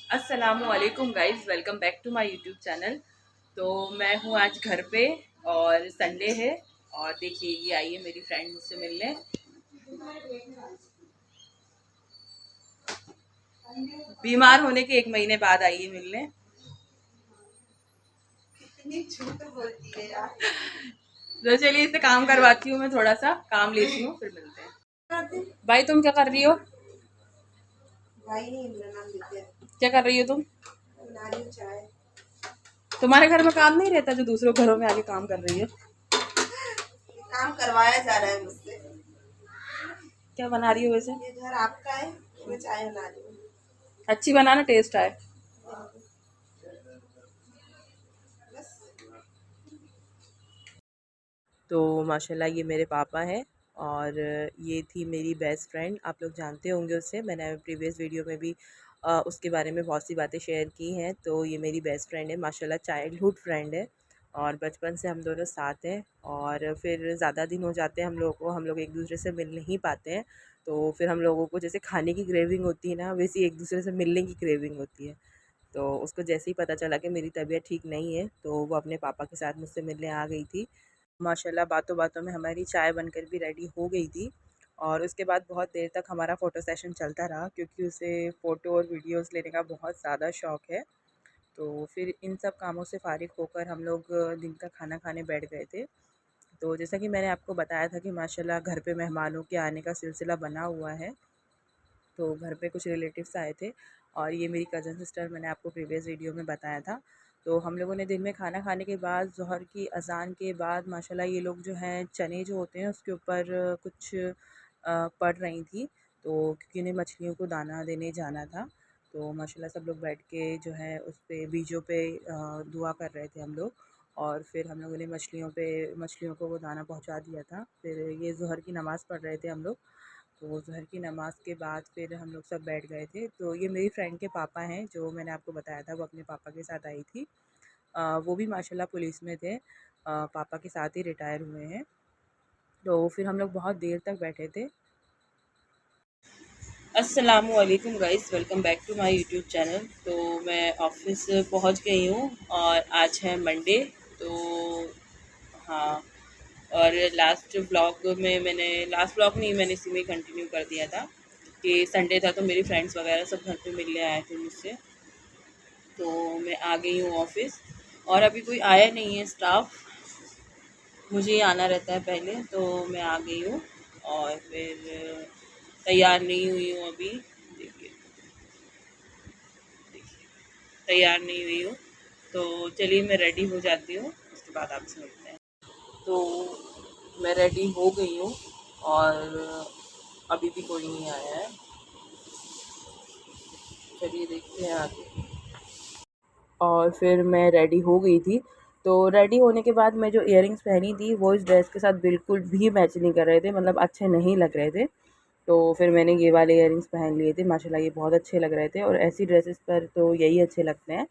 अस्सलामुअलैकुम guys, welcome back to my YouTube channel. तो मैं हूँ आज घर पे और संडे है। और देखिए ये आई है मेरी फ्रेंड मुझसे मिलने। बीमार होने के 1 महीने बाद आई है मिलने। इतनी झूठ बोलती है यार। तो चलिए इससे काम करवाती हूँ, मैं थोड़ा सा काम लेती हूँ फिर मिलते हैं। भाई तुम क्या कर रही हो? भाई नहीं, मेरा नाम विद्या। क्या कर रही हो तुम? बना रही हूँ चाय। तुम्हारे घर में काम नहीं रहता जो दूसरों घरों में आके काम कर रही है? काम करवाया जा रहा है मुझसे। क्या बना रही हो वैसे? ये घर आपका है, मैं चाय बना रही हूँ। अच्छी बनाना, टेस्ट आए। बस। तो माशाल्लाह ये मेरे पापा हैं। और ये थी मेरी बेस्ट फ्रेंड, आप लोग जानते होंगे उससे, मैंने प्रीवियस वीडियो में भी उसके बारे में बहुत सी बातें शेयर की हैं। तो ये मेरी बेस्ट फ्रेंड है माशाल्लाह, चाइल्डहुड फ्रेंड है और बचपन से हम दोनों साथ हैं। और फिर ज़्यादा दिन हो जाते हैं हम लोगों को, हम लोग एक दूसरे से मिल नहीं पाते हैं। तो फिर हम लोगों को जैसे खाने की क्रेविंग होती है ना, वैसी एक दूसरे से मिलने की क्रेविंग होती है। तो उसको जैसे ही पता चला कि मेरी तबीयत ठीक नहीं है तो वो अपने पापा के साथ मुझसे मिलने आ गई थी। माशाल्लाह बातों बातों में हमारी चाय बनकर भी रेडी हो गई थी। और उसके बाद बहुत देर तक हमारा फ़ोटो सेशन चलता रहा क्योंकि उसे फ़ोटो और वीडियोस लेने का बहुत ज़्यादा शौक़ है। तो फिर इन सब कामों से फ़ारिग होकर हम लोग दिन का खाना खाने बैठ गए थे। तो जैसा कि मैंने आपको बताया था कि माशाल्लाह घर पे मेहमानों के आने का सिलसिला बना हुआ है। तो घर पे कुछ रिलेटिव्स आए थे और ये मेरी कज़न सिस्टर, मैंने आपको प्रीवियस वीडियो में बताया था। तो हम लोगों ने दिन में खाना खाने के बाद ज़ोहर की अज़ान के बाद माशाल्लाह ये लोग जो हैं चने जो होते हैं उसके ऊपर कुछ पढ़ रही थी। तो क्योंकि इन्हें मछलियों को दाना देने जाना था। तो माशाल्लाह सब लोग बैठ के जो है उस पे बीजों पे दुआ कर रहे थे हम लोग। और फिर हम लोगों ने मछलियों को वो दाना पहुंचा दिया था। फिर ये ज़ोहर की नमाज़ पढ़ रहे थे हम लोग। तो ज़ोहर की नमाज़ के बाद फिर हम लोग सब बैठ गए थे। तो ये मेरी फ्रेंड के पापा हैं, जो मैंने आपको बताया था, वो अपने पापा के साथ आई थी। वो भी माशाल्लाह पुलिस में थे, पापा के साथ ही रिटायर हुए हैं। तो फिर हम लोग बहुत देर तक बैठे थे। अस्सलामुअलैकुम guys, welcome back to my YouTube channel. तो मैं ऑफ़िस पहुंच गई हूँ और आज है मंडे। तो हाँ, और लास्ट ब्लॉग नहीं, मैंने इसी में कंटिन्यू कर दिया था कि संडे था तो मेरी फ्रेंड्स वगैरह सब घर पे मिलने आए थे मुझसे। तो मैं आ गई हूँ ऑफ़िस और अभी कोई आया नहीं है स्टाफ, मुझे ही आना रहता है पहले। तो मैं आ गई हूँ और फिर तैयार नहीं हुई हूँ अभी। देखिए, तैयार नहीं हुई हूँ। तो चलिए मैं रेडी हो जाती हूँ, उसके बाद आपसे मिलते हैं। तो मैं रेडी हो गई हूँ और अभी भी कोई नहीं आया है। चलिए देखते हैं आगे। और फिर मैं रेडी हो गई थी। तो रेडी होने के बाद मैं जो इयररिंग्स पहनी थी वो इस ड्रेस के साथ बिल्कुल भी मैच नहीं कर रहे थे, मतलब अच्छे नहीं लग रहे थे। तो फिर मैंने ये वाले इयररिंग्स पहन लिए थे, माशाल्लाह ये बहुत अच्छे लग रहे थे और ऐसी ड्रेसेस पर तो यही अच्छे लगते हैं।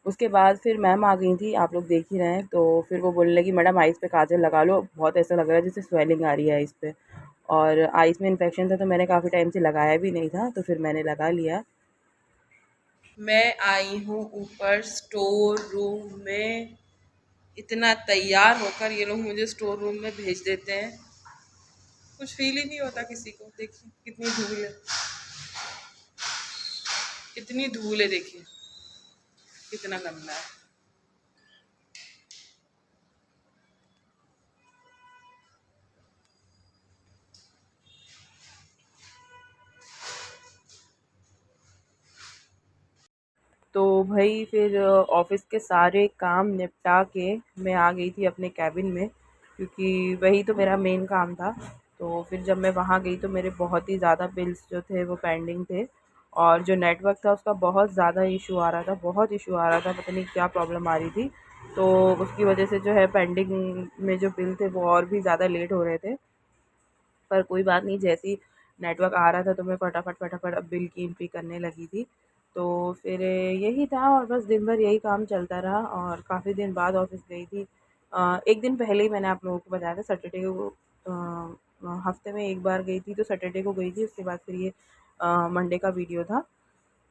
उसके बाद फिर मैम आ गई थी, आप लोग देख ही रहे हैं। तो फिर वो बोलने लगी, मैडम आइज़ पे काजल लगा लो, बहुत ऐसा लग रहा है जैसे स्वेलिंग आ रही है आइज़ पे। और आइज़ में इन्फेक्शन था तो मैंने काफ़ी टाइम से लगाया भी नहीं था, तो फिर मैंने लगा लिया। मैं आई हूँ ऊपर स्टोर रूम में। इतना तैयार होकर ये लोग मुझे स्टोर रूम में भेज देते हैं, कुछ फील ही नहीं होता किसी को। देखिए कितनी धूल है, कितनी धूल है, देखिए कितना गंदा है। तो भाई फिर ऑफ़िस के सारे काम निपटा के मैं आ गई थी अपने केबिन में, क्योंकि वही तो मेरा मेन काम था। तो फिर जब मैं वहाँ गई तो मेरे बहुत ही ज़्यादा बिल्स जो थे वो पेंडिंग थे और जो नेटवर्क था उसका बहुत ज़्यादा इशू आ रहा था, बहुत इशू आ रहा था, पता नहीं क्या प्रॉब्लम आ रही थी। तो उसकी वजह से जो है पेंडिंग में जो बिल थे वो और भी ज़्यादा लेट हो रहे थे। पर कोई बात नहीं, जैसे ही नेटवर्क आ रहा था तो मैं फटाफट अब बिल की एंट्री करने लगी थी। तो फिर यही था और बस दिन भर यही काम चलता रहा और काफ़ी दिन बाद ऑफ़िस गई थी। एक दिन पहले ही मैंने आप लोगों को बताया था, सैटरडे को हफ़्ते में 1 बार गई थी, तो सैटरडे को गई थी। उसके बाद फिर ये मंडे का वीडियो था।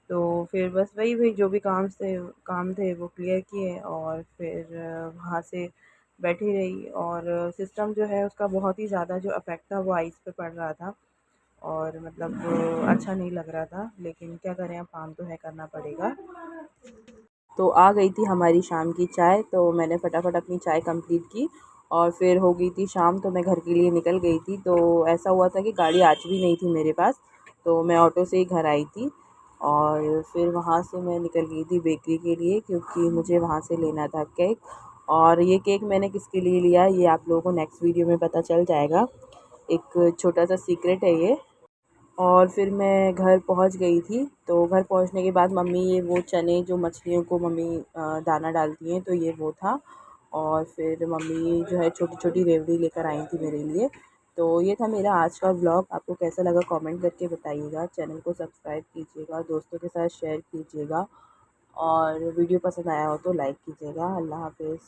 तो फिर बस वही जो भी काम थे वो क्लियर किए, और फिर वहाँ से बैठी रही। और सिस्टम जो है उसका बहुत ही ज़्यादा जो इफ़ेक्ट था वो आइज़ पे पड़ रहा था, और मतलब अच्छा नहीं लग रहा था, लेकिन क्या करें, अब काम तो है, करना पड़ेगा। तो आ गई थी हमारी शाम की चाय, तो मैंने फटाफट अपनी चाय कंप्लीट की, और फिर हो गई थी शाम, तो मैं घर के लिए निकल गई थी। तो ऐसा हुआ था कि गाड़ी आज भी नहीं थी मेरे पास, तो मैं ऑटो से ही घर आई थी। और फिर वहाँ से मैं निकल गई थी बेकरी के लिए, क्योंकि मुझे वहाँ से लेना था केक। और ये केक मैंने किसके लिए लिया ये आप लोगों को नेक्स्ट वीडियो में पता चल जाएगा, एक छोटा सा सीक्रेट है ये। और फिर मैं घर पहुंच गई थी। तो घर पहुंचने के बाद मम्मी ये वो चने जो मछलियों को मम्मी दाना डालती हैं, तो ये वो था। और फिर मम्मी जो है छोटी छोटी रेवड़ी लेकर आई थी मेरे लिए। तो ये था मेरा आज का व्लॉग। आपको कैसा लगा कमेंट करके बताइएगा। चैनल को सब्सक्राइब कीजिएगा, दोस्तों के साथ शेयर कीजिएगा, और वीडियो पसंद आया हो तो लाइक कीजिएगा। अल्लाह हाफिज़।